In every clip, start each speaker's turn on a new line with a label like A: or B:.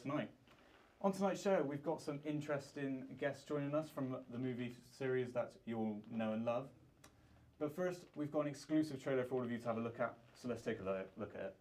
A: tonight. On tonight's show, we've got some interesting guests joining us from the movie series that you'll know and love. But first, we've got an exclusive trailer for all of you to have a look at, so let's take a look at it.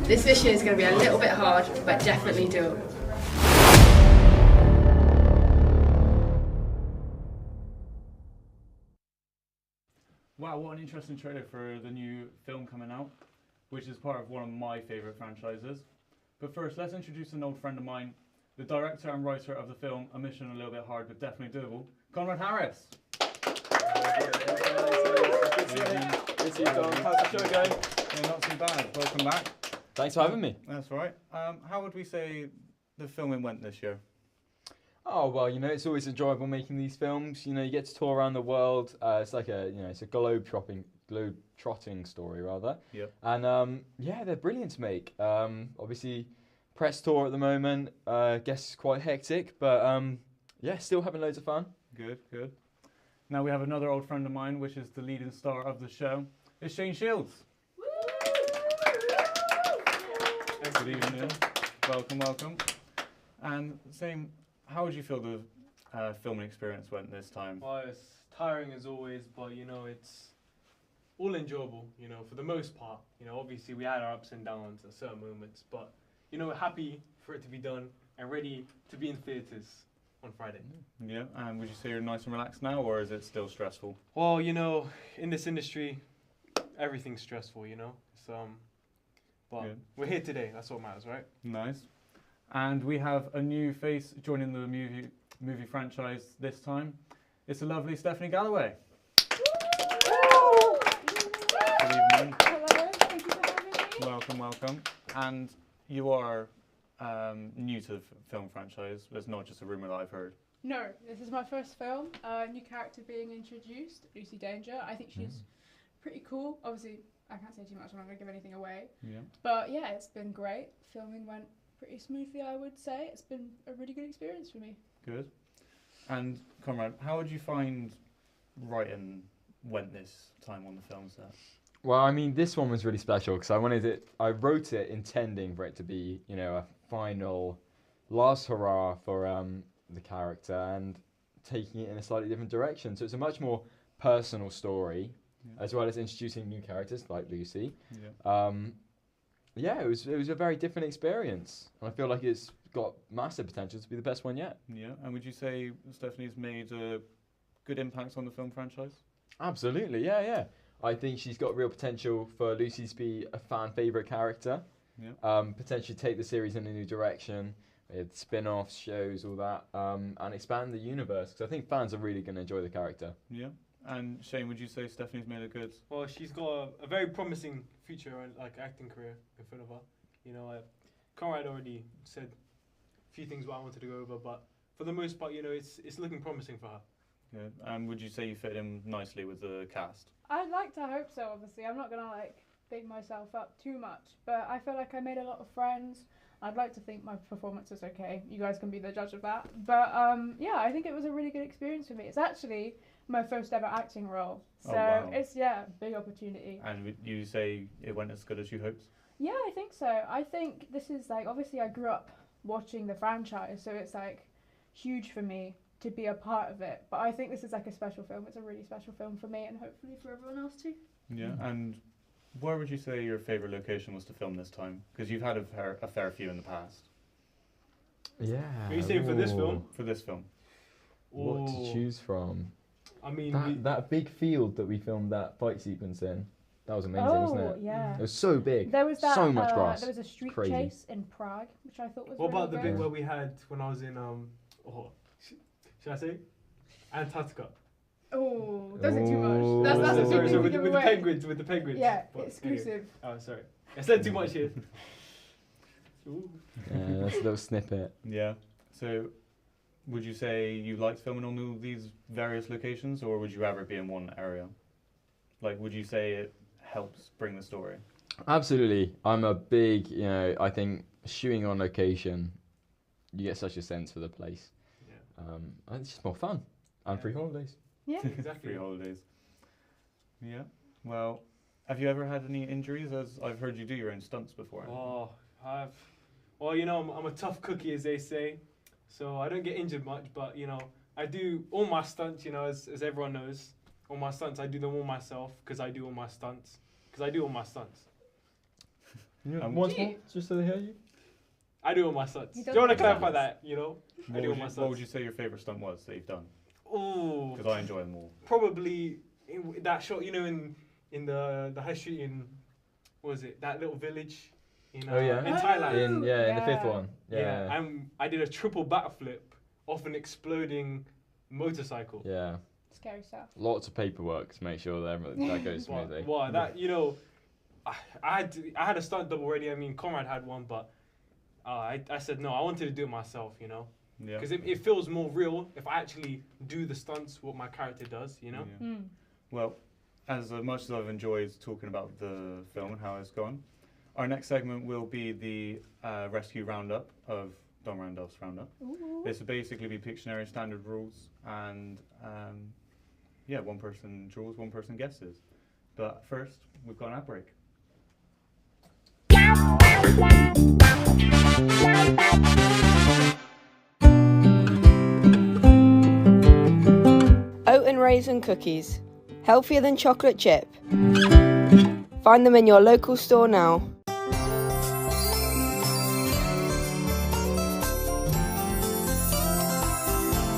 B: This mission is going to be a little bit hard, but definitely doable.
A: Wow, what an interesting trailer for the new film coming out, which is part of one of my favourite franchises. But first, let's introduce an old friend of mine, the director and writer of the film A Mission a Little Bit Hard but Definitely Doable, Conrad Harris.
C: Good to see you, Don. How's the show going?
A: Yeah, not too bad. Welcome back.
C: Thanks for having me.
A: That's right. How would we say the filming went this year?
C: Oh, well, you know, it's always enjoyable making these films. You know, you get to tour around the world. It's like it's a globe-trotting story, rather.
A: Yep.
C: And, yeah, they're brilliant to make. Obviously, press tour at the moment. Guess it's quite hectic, but, yeah, still having loads of fun.
A: Good, good. Now we have another old friend of mine, which is the leading star of the show. It's Shane Shields. Good evening. Welcome, welcome. And how would you feel the filming experience went this time?
D: Well, it's tiring as always, but you know, it's all enjoyable, you know, for the most part. You know, obviously we had our ups and downs at certain moments, but you know, we're happy for it to be done and ready to be in theatres on Friday.
A: Yeah, and would you say you're nice and relaxed now, or is it still stressful?
D: Well, you know, in this industry, everything's stressful, you know. But
A: Good.
D: we're here today, that's what matters, right?
A: Nice. And we have a new face joining the movie franchise this time. It's the lovely Stephanie Galloway. Good evening.
E: Hello, thank you for having me.
A: Welcome, welcome. And you are new to the film franchise. There's not just a rumour that I've heard.
E: No, this is my first film. New character being introduced, Lucy Danger. I think she's pretty cool. Obviously, I can't say too much, I'm not going to give anything away.
A: Yeah.
E: But yeah, it's been great. Filming went pretty smoothly, I would say. It's been a really good experience for me.
A: Good. And Conrad, how would you find writing went this time on the film set?
C: Well, I mean, this one was really special because I wrote it intending for it to be, you know, a final last hurrah for the character and taking it in a slightly different direction. So it's a much more personal story, as well as introducing new characters like Lucy. Yeah. It was a very different experience, and I feel like it's got massive potential to be the best one yet.
A: Yeah, and would you say Stephanie's made a good impact on the film franchise?
C: Absolutely, yeah. I think she's got real potential for Lucy to be a fan favourite character.
A: Yeah.
C: Potentially take the series in a new direction with spin-offs, shows, all that, and expand the universe, because I think fans are really going to enjoy the character.
A: Yeah. And Shane, would you say Stephanie's made a good?
D: Well, she's got a very promising future, like acting career in front of her. You know, Conrad already said a few things what I wanted to go over, but for the most part, you know, it's looking promising for her.
A: Good. And would you say you fit in nicely with the cast?
E: I'd like to hope so, obviously. I'm not going to big myself up too much, but I feel like I made a lot of friends. I'd like to think my performance was okay. You guys can be the judge of that. But yeah, I think it was a really good experience for me. It's actually my first ever acting role. So
A: wow.
E: it's, big opportunity.
A: And would you say it went as good as you hoped?
E: Yeah, I think so. I think this is like, obviously I grew up watching the franchise, so it's like huge for me to be a part of it. But I think this is like a special film. It's a really special film for me and hopefully for everyone else too.
A: Yeah, and where would you say your favourite location was to film this time? Because you've had a fair few in the past.
C: Yeah.
D: Are you saying for this film?
A: For this film.
C: What to choose from?
D: I mean,
C: That big field that we filmed that fight sequence in, that was amazing, wasn't it?
E: Yeah.
C: It was so big.
E: There was that,
C: so much grass.
E: There was a street
C: Crazy.
E: chase in Prague, which I thought was
D: what
E: really
D: about the
E: great.
D: bit where we had when I was in should I say Antarctica?
E: Oh, don't say too
C: Ooh.
E: much. That's a big
D: sorry,
E: thing to
D: with
E: give
D: the
E: away.
D: penguins, with the penguins.
E: Yeah,
D: But
E: exclusive.
D: anyway. Oh, sorry. I said too much here. Ooh.
C: Yeah, that's a little snippet.
A: Yeah. So, would you say you liked filming on all these various locations, or would you rather be in one area? Like, would you say it helps bring the story?
C: Absolutely. I'm a big, I think shooting on location, you get such a sense for the place.
D: Yeah.
C: And it's just more fun. And free holidays.
E: Yeah.
D: Exactly.
A: Free holidays. Yeah. Well, have you ever had any injuries? As I've heard you do your own stunts before.
D: Oh, I'm a tough cookie, as they say. So I don't get injured much, but I do all my stunts. As everyone knows, all my stunts I do them all myself because I do all my stunts.
C: Once more, just so they hear you.
D: I do all my stunts.
E: He
D: Do
E: does
D: you want to
E: all
D: clarify
E: his
D: that? I do all my
A: What
D: stunts.
A: would you say your favourite stunt was that you've done?
D: Oh,
A: Because I enjoy them all.
D: probably in that shot. In the high street in what was it? That little village in in Thailand.
C: In the fifth one. Yeah.
D: I did a triple backflip off an exploding motorcycle.
C: Yeah.
E: Scary stuff.
C: Lots of paperwork to make sure that goes smoothly.
D: Well, that I had a stunt double ready. I mean, Conrad had one, but I said no. I wanted to do it myself.
A: Yeah.
D: Because it feels more real if I actually do the stunts what my character does.
A: Yeah.
E: Mm.
A: Well, as much as I've enjoyed talking about the film and how it's gone, our next segment will be the rescue roundup of Don Randolph's Roundup.
E: Ooh.
A: This will basically be Pictionary standard rules and one person draws, one person guesses. But first, we've got an ad break.
F: Oat and raisin cookies. Healthier than chocolate chip. Find them in your local store now.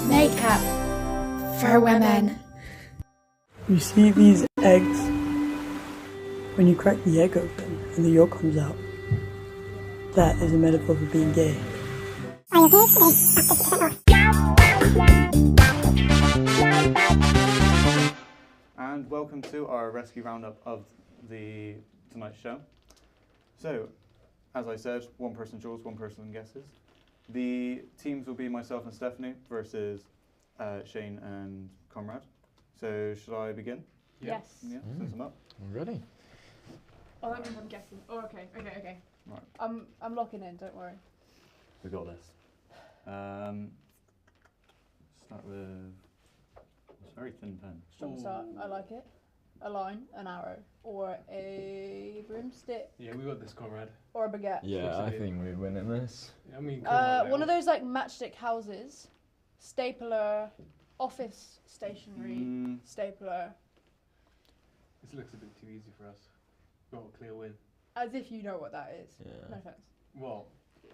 G: Makeup for women.
H: You see these eggs? When you crack the egg open and the yolk comes out, that is a metaphor for being gay.
A: And welcome to our rescue roundup of the tonight's show. So, as I said, one person draws, one person guesses. The teams will be myself and Stephanie versus Shane and Conrad. So, should I begin?
E: Yes.
A: Yeah, sense them up.
C: Ready?
E: Oh, that means I'm guessing. Oh, okay.
A: Right.
E: I'm locking in. Don't worry.
A: We got this. Start with it's a very thin pen.
E: Strong start. I like it. A line, an arrow, or a broomstick,
D: Yeah, we got this, Conrad.
E: or a baguette.
C: Yeah, I think we'd win in this.
D: I mean,
E: One of those like matchstick houses, stapler, office stationery, stapler.
D: This looks a bit too easy for us. Got a clear win.
E: As if you know what that is.
C: Yeah.
E: No offense.
D: Well,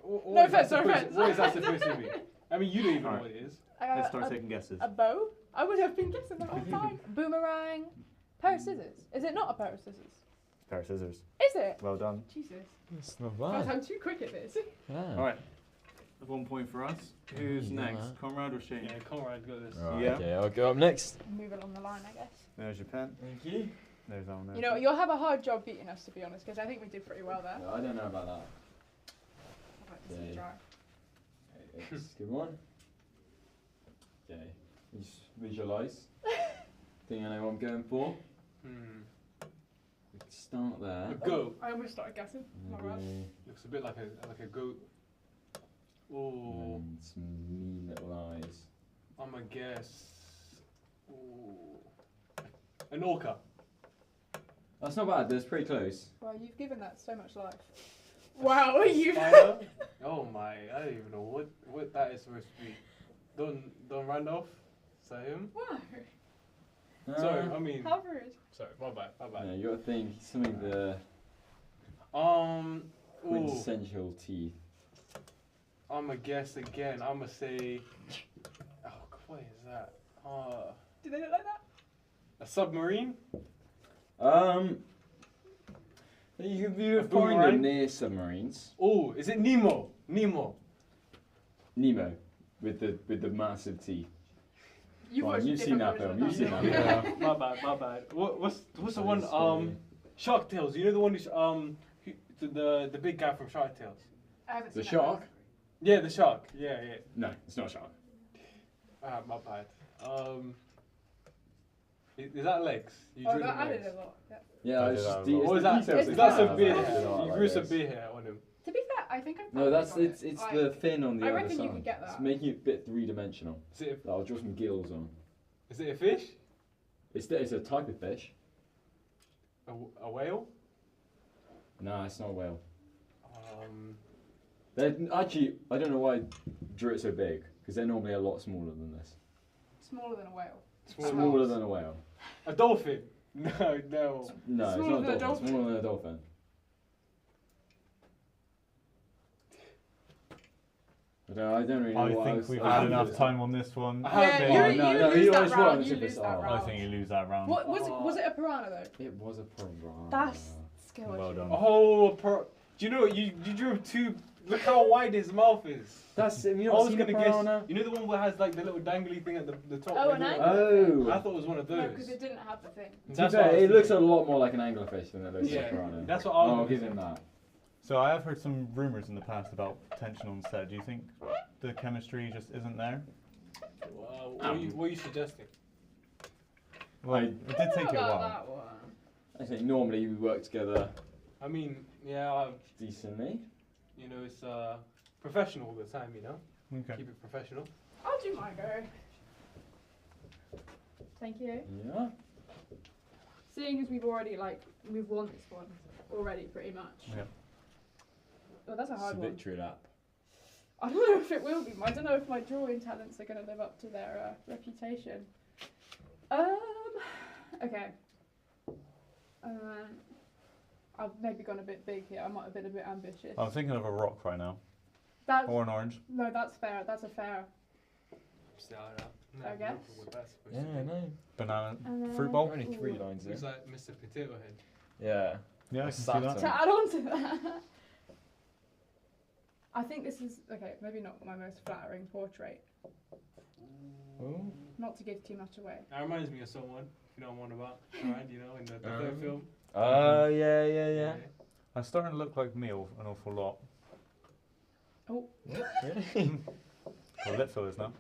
E: No offense, no offense.
D: What is that supposed to be? I mean, you don't even know
A: Alright.
D: what it is.
A: Let's start taking guesses.
E: A bow? I would have been guessing the whole time. Boomerang. Pair of scissors. Is it not a pair of scissors?
A: Pair of scissors.
E: Is it?
A: Well done.
E: Jesus.
C: It's not
E: Guys,
C: bad.
E: I'm too quick at this.
C: Yeah.
A: All right. 1 point for us. Who's
C: You know
A: next?
C: that.
A: Conrad or Shane?
D: Yeah, Conrad got this.
C: Right,
A: Yeah.
C: Okay, I'll go up next.
E: Move along the line, I guess.
A: There's your pen.
C: Thank you.
A: There's that one there.
E: You know, you'll have a hard job beating us, to be honest, because I think we did pretty well there.
C: I don't know about that.
E: I'd like to see you
C: Yeah.
E: try.
C: Okay, it's a good one. Okay, just visualise. Think I know what I'm going for. We can start there.
D: A goat.
E: I almost started guessing. Not right.
C: Maybe
D: Looks a bit like a goat. Ooh,
C: And some mean little eyes.
D: I'ma guess. Ooh, an orca.
C: That's not bad. That's pretty close.
E: Well, you've given that so much life. Wow, you.
D: Spider? Oh my! I don't even know what that is supposed to be. Don Randolph? Is that him?
E: Wow.
D: Sorry, I mean.
E: How rude.
D: Sorry, my bad.
C: Yeah, you gotta think something the
D: Ooh,
C: quintessential teeth.
D: I'ma guess again. I'ma say. Oh, what is that?
E: Do they look like that?
D: A submarine?
C: You can
D: A
C: find
D: boomerang?
C: them near submarines.
D: Oh, is it Nemo? Nemo.
C: Nemo, with the massive teeth.
E: You've watched
C: You've
E: a
C: seen
E: different
C: that
E: version
C: film.
E: of
C: You've seen
E: that.
C: that film.
D: My bad, my bad. What's the one?
C: Very scary.
D: Shark Tales. You know the one the big guy from Shark Tales.
E: I haven't
C: The
E: seen
C: shark?
D: Yeah, the shark. Yeah.
C: No, it's not a shark.
D: My bad. Is that legs? You
E: That. Oh,
D: drew
E: that
D: the
E: added
D: legs.
E: a lot. Yeah.
C: Yeah,
A: I
C: it's
A: did
C: just
A: that
C: the,
A: as well.
D: Or
C: it's
D: is
C: the
D: that
C: details
D: is
C: that
D: that some
C: count.
D: beard
C: It's
D: hair?
C: not
D: You
C: like
D: grew some
C: this.
D: beard hair on him.
E: To be fair, I think I've
C: No, that's
E: probably got
C: it's
E: it.
C: the fin on the
E: I
C: other
E: reckon
C: side.
E: you could get that.
C: It's making it a bit three-dimensional.
D: Is it
C: I'll draw some gills on.
D: a fish?
C: It's a type of fish.
D: A whale?
C: Nah, it's not a whale.
D: Um,
C: I don't know why I drew it so big, because they're normally a lot smaller than this.
E: Smaller than a whale.
C: Smaller than a whale.
D: a dolphin? No.
C: No, it's
E: Smaller
C: not
E: than
C: a
E: a
C: dolphin.
E: dolphin.
C: Smaller than a dolphin. I don't really know
A: I
C: what
A: think
C: was-
A: we've
C: I
A: had
C: was-
A: enough time on this one.
D: I have been.
E: Yeah,
C: Oh,
E: you
C: no,
E: lose
C: he
E: that
C: always
E: round.
C: wants
E: You
C: if
E: lose
C: it's
E: that
C: off.
A: I
E: round.
A: think you lose that round.
E: What was it a piranha though?
C: It was a piranha.
E: That's skill.
A: Well
E: issue.
A: done.
D: Oh, do you know you drew two? Look how wide his mouth is.
C: That's it. You
D: I
C: not
D: was
C: seen a
D: gonna guess.
C: piranha?
D: You know the one where it has like the little dangly thing at the top.
E: Oh,
D: right
E: an
D: there?
E: angler.
C: Oh.
D: I thought it was one of
E: No,
D: those.
E: because it didn't have the thing.
C: To be
D: That's what I
C: fair,
D: was
C: it looks a
D: thinking.
C: lot more like an anglerfish than it looks
D: Yeah,
C: like a piranha.
D: that's what I was
C: I'll
D: gonna
C: give
D: say.
C: him that.
A: So I have heard some rumours in the past about tension on set. Do you think the chemistry just isn't there?
D: What are you suggesting?
A: Well, it did take you a while.
E: That one.
C: I think normally we work together
D: I mean, yeah,
C: decently.
D: you know, it's professional all the time. You know,
A: Okay.
D: keep it professional.
E: I'll do my go. Thank you.
C: Yeah.
E: Seeing as we've won this one already pretty much.
A: Yeah.
E: Oh, that's a
C: It's a
E: hard one.
C: victory lap.
E: I don't know if it will be. I don't know if my drawing talents are going to live up to their reputation. Okay. I've maybe gone a bit big here. I might have been a bit ambitious.
A: I'm thinking of a rock right now,
E: That's
A: or an orange.
E: no, that's fair. That's a fair.
D: No,
E: I guess.
D: what that's supposed
C: Yeah,
D: to be.
C: no.
A: Banana
E: And
A: fruit
E: then-
A: bowl.
C: Only three
E: Ooh.
C: lines
D: Looks
C: there.
D: like Mr. Potato Head.
C: Yeah.
A: Yeah, I can see
C: Saturn.
A: that.
E: To add on to that, I think this is okay. Maybe not my most flattering portrait.
C: Ooh.
E: Not to give too much away.
D: That reminds me of someone, if you know what I'm about, right? You know, in the third film.
C: Oh, yeah.
A: I'm starting to look like me an awful lot.
E: Oh.
C: Really?
A: Well, lip fillers now.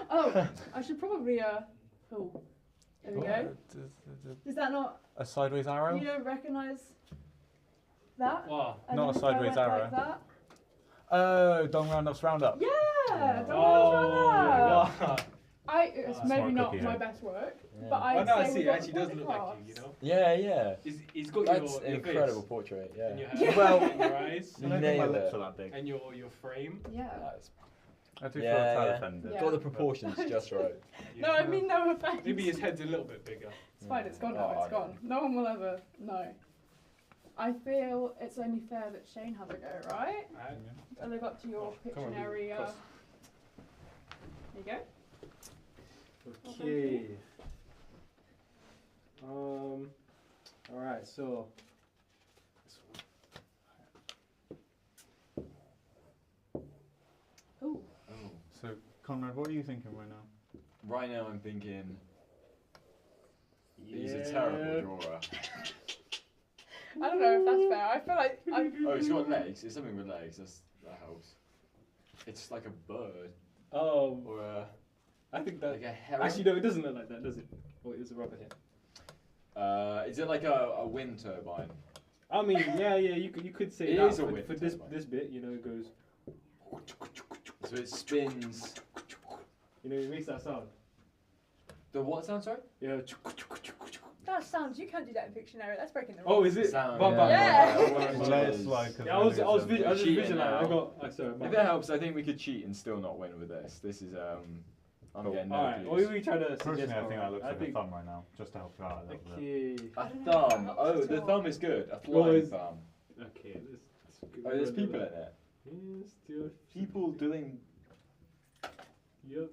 E: Oh, I should probably Oh, there we go. Is that not?
A: A sideways arrow?
E: You don't recognise that?
D: Wow.
E: And
A: Not
E: then
A: a
E: if I
A: sideways
E: went
A: arrow.
E: Like that?
A: Oh, Don Roundup's Roundup.
E: Yeah, don't
D: Oh,
E: that.
D: wow.
E: It's
D: Smart
E: maybe not
A: cookie,
E: my
A: yeah.
E: best work,
C: Yeah.
E: but I'd
D: Oh, no, I
E: say
D: see.
E: we
D: It
E: got
D: actually does
E: the
D: look like
E: class.
D: you, you know?
C: Yeah.
D: He's got
C: That's
D: your
C: an incredible
D: face,
C: portrait,
D: and your
C: yeah.
D: hair,
A: Well-
D: and your eyes,
A: I don't think my
C: Nailed
A: lips
C: it.
A: are that big.
D: and your frame.
E: Yeah.
C: That's
A: I do
C: Yeah,
A: feel a tad
C: yeah.
A: offended.
E: Yeah.
C: got the proportions just right.
E: No, I mean no offense.
D: Maybe his head's a little bit bigger.
E: It's fine, it's gone
C: Oh,
E: now,
C: I
E: it's gone. No one will ever know. I feel it's only fair that Shane has a go, right?
D: Right?
E: And live up to your
D: Come on,
E: Pictionary.
D: cross.
E: There you go.
D: Okay. All right. So.
E: Ooh.
C: Oh.
A: So, Conrad, what are you thinking right now?
C: Right now I'm thinking he's a terrible drawer.
E: I don't know if that's fair. I feel like
C: Oh, he's got legs. It's something with legs. That helps. It's like a bird
D: Oh,
C: or a
D: I think that.
C: like a heron.
D: Actually, no, it doesn't look like that, does it? Oh, it is a rubber hit.
C: Is it like a wind turbine?
D: I mean, yeah, you could say
C: It
D: that
C: is a
D: for
C: wind
D: this
C: turbine.
D: this bit, you know, it goes.
C: So it spins.
D: You know, it makes that sound.
C: The what sound, sorry?
D: Yeah.
E: That sounds. You can't do that in Pictionary. That's breaking the
D: Oh,
E: rules.
D: is it?
C: Sound,
D: Bam, bam,
E: yeah.
D: bam, bam,
A: Well,
D: bam, bam.
A: that's like
D: Yeah, I was
A: Cheating
D: visualizing.
C: now.
D: I got. Sorry.
C: If it helps, I think we could cheat and still not win with this. This is I'm
A: Cool.
C: getting no
D: Alright, what
C: views.
D: are we trying to suggest?
A: Personally, I think
D: Conrad?
A: that looks like
D: think-
A: a thumb right now, just to help you out a little bit.
D: Okay.
C: A
E: I don't know
C: thumb.
E: how
C: Oh,
E: to
C: the
E: tell.
C: thumb is good. A
D: Well,
C: flying
D: it's-
C: thumb.
D: Okay.
C: Oh, there's people in it.
D: Yes, still.
C: People doing
D: Yep.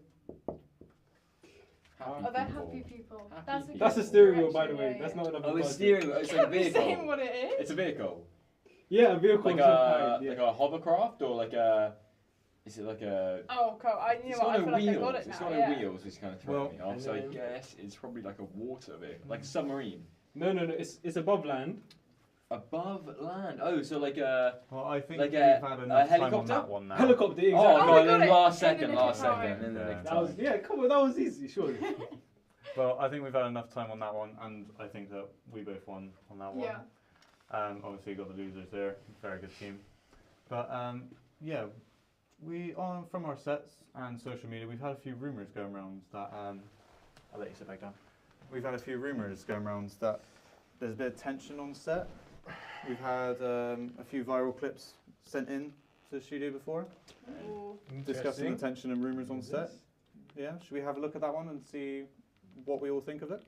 C: happy
E: Oh, they're
C: people.
E: happy people.
C: Happy
E: That's a
C: people.
D: That's a
E: good
D: steering wheel, by the
E: direction,
D: way.
E: yeah,
D: That's
E: yeah.
D: not another.
C: Oh, it's
D: buzzer.
C: steering wheel. It's like a
E: I'm saying
C: vehicle.
E: what it is.
C: It's a vehicle.
D: Yeah, a vehicle.
C: Like
D: of some
C: a
D: kind, yeah.
C: like a hovercraft or like a. Is it like a?
E: Oh, cool. You
C: It's
E: know what? I
C: got
E: feel
C: no
E: like I
C: wheels.
E: got it now.
C: It's got no
E: yeah.
C: wheels, which kind of throws
A: Well,
C: me off.
D: and
C: So I
D: then-
C: guess it's probably like a water vehicle, like a submarine.
D: No. It's above land.
C: Above land. Oh, so like a.
A: Well, I think
C: Like
A: we've
C: a-
A: had
C: a
A: enough time on
C: helicopter?
A: that one now.
D: Helicopter. Exactly.
C: Oh,
E: we
C: God,
E: got
C: then
E: it
C: last
E: in the
C: second,
E: nick
C: last
E: of time.
C: second, in the
A: Yeah.
C: nick of
D: That was
C: time.
D: come on. That was easy. Surely.
A: Well, I think we've had enough time on that one, and I think that we both won on that one.
E: Yeah.
A: Obviously, you got the losers there. Very good team. But yeah, we from our sets and social media, we've had a few rumours going around that. I'll let you sit back down. We've had a few rumours going around that there's a bit of tension on set. We've had a few viral clips sent in to the studio before,
E: Ooh.
A: discussing the tension and rumours on set. Yeah, should we have a look at that one and see what we all think of it?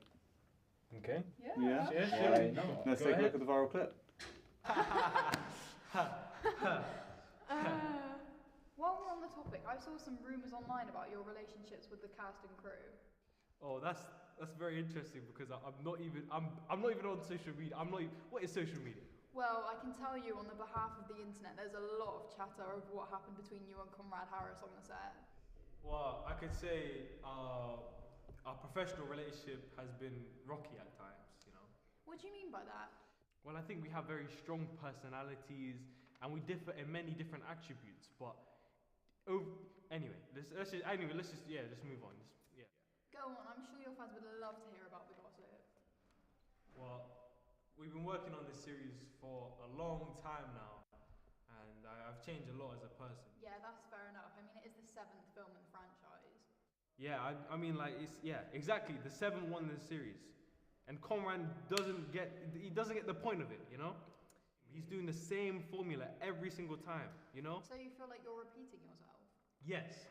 D: Okay.
E: Yeah.
A: Yeah.
C: Why not?
A: Let's
D: Go
A: take a
D: ahead.
A: look at the viral clip.
I: While we're on the topic, I saw some rumours online about your relationships with the cast and crew.
J: Oh, that's very interesting because I'm not even on social media. What is social media?
I: Well, I can tell you on the behalf of the internet, there's a lot of chatter over what happened between you and Conrad Harris on the set.
J: Well, I could say our professional relationship has been rocky at times. You know.
I: What do you mean by that?
J: Well, I think we have very strong personalities and we differ in many different attributes. But anyway, let's just move on. Yeah.
I: Go on, I'm sure your fans would love to hear about the gossip.
J: Well, we've been working on this series for a long time now, and I've changed a lot as a person.
I: Yeah, that's fair enough. I mean, it is the 7th film in the franchise.
J: Yeah, I mean, like, exactly, the 7th one in the series. And Conrad doesn't get the point of it, you know? He's doing the same formula every single time, you know?
I: So you feel like you're repeating yourself?
J: Yes.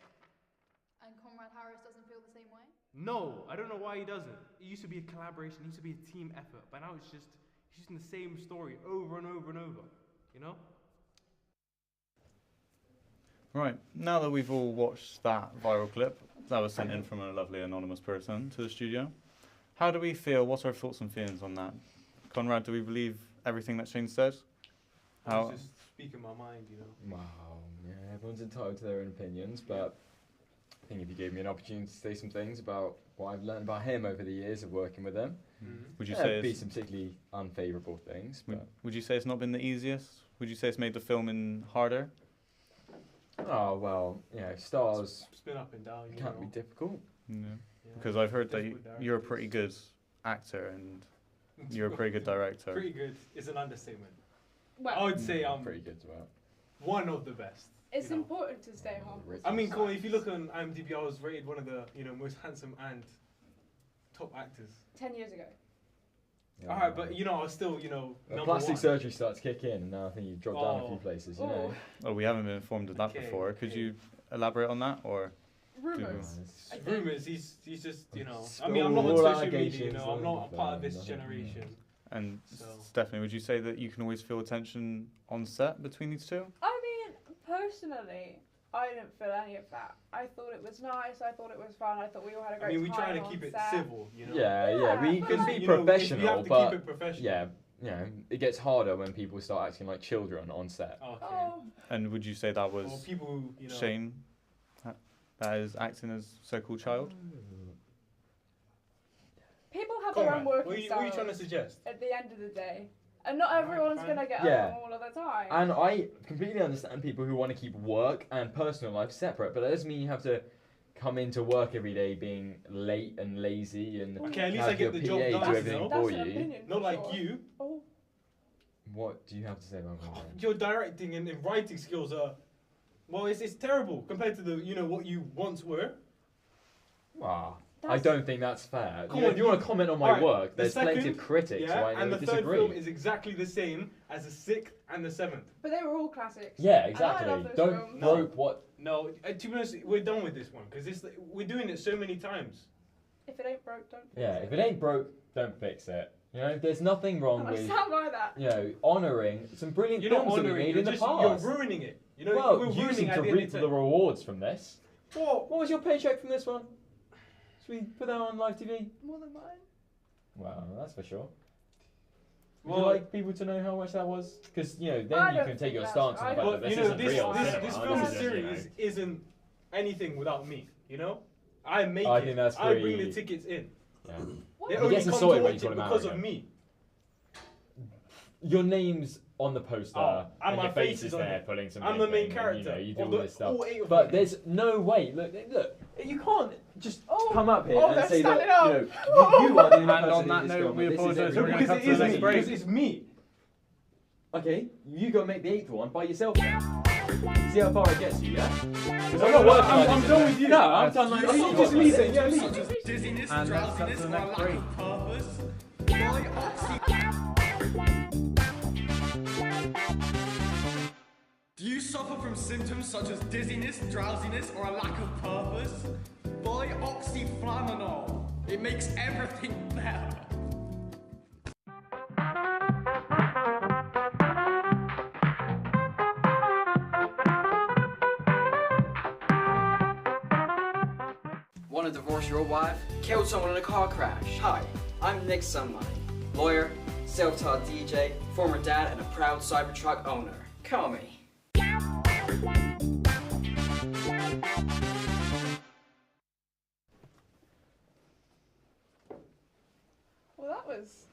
I: And Conrad Harris doesn't feel the same way?
J: No, I don't know why he doesn't. It used to be a collaboration, it used to be a team effort, but now he's just in the same story over and over and over, you know?
A: Right, now that we've all watched that viral clip that was sent in from a lovely anonymous person to the studio, how do we feel? What's our thoughts and feelings on that? Conrad, do we believe everything that Shane says?
D: I was just speaking my mind, you know.
C: Wow, yeah, everyone's entitled to their own opinions, but I think if you gave me an opportunity to say some things about what I've learned about him over the years of working with him,
A: Would you
C: yeah,
A: say
C: there'd be
A: it's,
C: some particularly unfavourable things, but
A: would you say it's not been the easiest? Would you say it's made the filming harder?
C: oh well, stars
D: It's been up and down, you
C: can't
D: know.
C: be difficult.
A: Yeah.
D: Yeah.
A: Because I've heard that
D: Difficult
A: you're a pretty good actor and you're a pretty good director.
D: Pretty good is an understatement. I
E: Well,
D: would say I'm
C: Pretty good as well.
D: one of the best.
E: it's
D: you know.
E: important to stay humble.
D: I mean, come on, if you look on IMDb, I was rated one of the most handsome and top actors.
E: 10 years ago.
C: Yeah,
D: Alright, but I was still number
C: plastic
D: one.
C: surgery starts to kick in, and now I think you've dropped down a few
D: Oh.
C: places. You know.
A: Oh, we haven't been informed of that
D: Okay,
A: before. Could
D: okay.
A: you elaborate on that, or
E: Rumours.
C: It's-
E: I think-
D: Rumors, he's just I
C: Spill
D: mean, I'm not on
C: all
D: social media,
C: allegations
D: I'm
C: and
D: not a part of this
C: nothing,
D: generation.
A: and
D: So-
A: Stephanie, would you say that you can always feel tension on set between these two?
E: I mean, personally, I didn't feel any of that. I thought it was nice. I thought it was fun. I thought we all had a
D: I
E: great
D: mean, we
E: time
D: try to
E: on
D: keep it
E: set.
D: civil, you know.
C: Yeah, we
E: but
C: can
E: like-
C: be
D: You know,
C: professional,
D: we have to
C: but
D: keep it professional.
C: yeah, it gets harder when people start acting like children on set.
D: Okay.
E: Oh,
A: And would you say that
D: Or
A: was
D: people who,
A: Shane, that is acting as so-called child?
E: people have
D: Come
E: their
D: on,
E: own
D: what
E: working
D: are you trying to
E: styles
D: suggest?
E: at the end of the day. And not everyone's
D: fine.
E: going to get
C: Yeah.
E: along all of the time.
C: And I completely understand people who want to keep work and personal life separate, but that doesn't mean you have to come into work every day being late and lazy and
D: Okay, at least
C: have
D: I get
C: your
D: the job
C: PA
D: done,
C: do
D: you
C: everything
D: know?
E: That's
C: for
E: an
C: you.
E: opinion,
D: Not
E: for
D: like
E: sure.
D: you.
C: What do you have to say about that?
D: Your directing and writing skills are Well, it's terrible compared to what you once were.
C: Wow. I don't think that's fair.
D: Come
C: You know,
D: on,
C: if you want to comment on my work,
D: the
C: there's plenty
D: second,
C: of critics who I know
D: and the
C: disagree.
D: third film is exactly the same as the 6th and the 7th.
E: But they were all classics.
C: Yeah,
E: And I love
C: exactly.
E: those
C: Don't
E: films.
C: rope what.
D: No, to be honest, we're done with this one because we're doing it so many times.
E: If it ain't broke, don't fix
C: Yeah,
E: it.
C: if it ain't broke, don't fix it. You know, there's nothing wrong
E: I
C: with
E: stand by that.
C: honouring some brilliant
D: You're not
C: films that we
D: honouring
C: made
D: it,
C: in the
D: you're
C: past.
D: ruining it.
C: Well,
D: we're
C: you
D: ruining
C: seem
D: at
C: to
D: the end
C: reap
D: of
C: the
D: time.
C: rewards from this.
D: What?
C: What was your paycheck from this one? Should we put that on live TV?
E: More than mine.
C: Well, that's for sure. Would
D: Well,
C: you like people to know how much that was? Because then
E: I
C: you
E: don't
C: can
E: think
C: take your
E: that's
C: stance on
E: right.
C: the fact that
D: But
C: this
D: you know,
C: isn't real
D: this
C: cinema.
D: film
C: This is just,
D: series isn't anything without me. I make
C: I
D: it.
C: think that's
D: I bring
C: pretty-
D: the tickets in.
C: Yeah.
D: They
C: He
D: only
C: gets
D: come
C: insulted
D: to
C: when
D: watch
C: you
D: it
C: call him
D: because of
C: arrogant.
D: me.
C: Your name's on the poster,
D: Oh, and my
C: your
D: face
C: face
D: is
C: is
D: on
C: there
D: it.
C: pulling some
D: I'm the main
C: thing,
D: character
C: and, you do
D: of
C: all
D: the-
C: this stuff.
D: all 8 of
C: But
D: them.
C: there's no way. Look, you can't just come up here
E: Oh,
C: and
E: they're
C: say that
E: standing up.
C: you are the only
A: And
C: person
A: on
C: in
A: that
C: this
A: note,
C: film,
A: we
C: and this is
A: apologise, we're
C: everyone.
A: gonna cut to the
D: it's
A: next
D: me.
A: break.
D: Because it's me.
C: Okay, you got to make the 8th one by yourself then. See how far it gets you, yeah? 'Cause
D: I'm
C: like
D: done
C: this.
D: with you.
C: No, I'm done like
D: You
C: this.
D: just leave it. Yeah, leave.
A: And let's cut to the next break.
K: Do you suffer from symptoms such as dizziness, drowsiness, or a lack of purpose? Buy oxyflamonol. It makes everything better.
L: Want to divorce your wife? Killed someone in a car crash? Hi, I'm Nick Sunlight, lawyer, self-taught DJ, former dad, and a proud Cybertruck owner. Call me.
E: Well, that was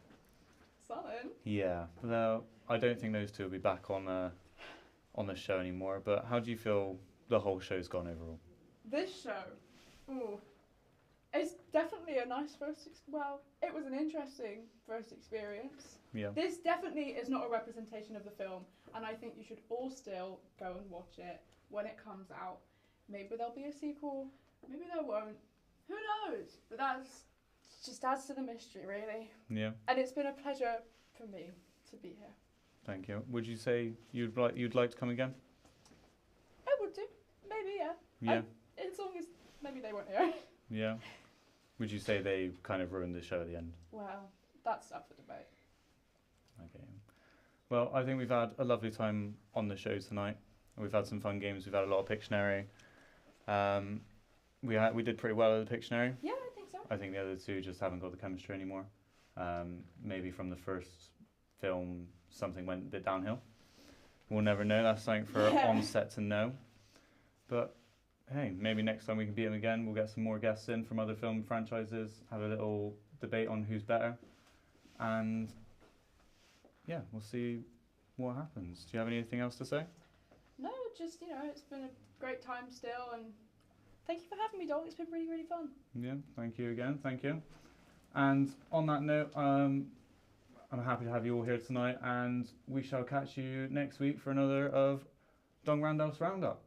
E: something.
A: Yeah, no, I don't think those two will be back on the show anymore. But how do you feel the whole show's gone overall?
E: This show, ooh, it's definitely a nice well, it was an interesting first experience.
A: Yeah.
E: This definitely is not a representation of the film, and I think you should all still go and watch it when it comes out. Maybe there'll be a sequel, maybe there won't. Who knows? But that's just adds to the mystery, really.
A: Yeah.
E: And it's been a pleasure for me to be here.
A: Thank you. Would you say you'd like to come again?
E: I would do. Maybe, yeah.
A: Yeah.
E: As long as maybe they won't hear.
A: Yeah. Would you say they kind of ruined the show at the end?
E: Well, that's up for debate.
A: Okay. Well, I think we've had a lovely time on the show tonight. We've had some fun games. We've had a lot of Pictionary. We did pretty well at the Pictionary.
E: Yeah, I think so.
A: I think the other two just haven't got the chemistry anymore. Maybe from the first film, something went a bit downhill. We'll never know. That's something for on set to know. But hey, maybe next time we can beat them again. We'll get some more guests in from other film franchises, have a little debate on who's better. And yeah, we'll see what happens. Do you have anything else to say?
E: No, just, it's been a great time still, and thank you for having me, Dol. It's been really, really fun.
A: Yeah, thank you again. Thank you. And on that note, I'm happy to have you all here tonight, and we shall catch you next week for another of Randolph's Roundup.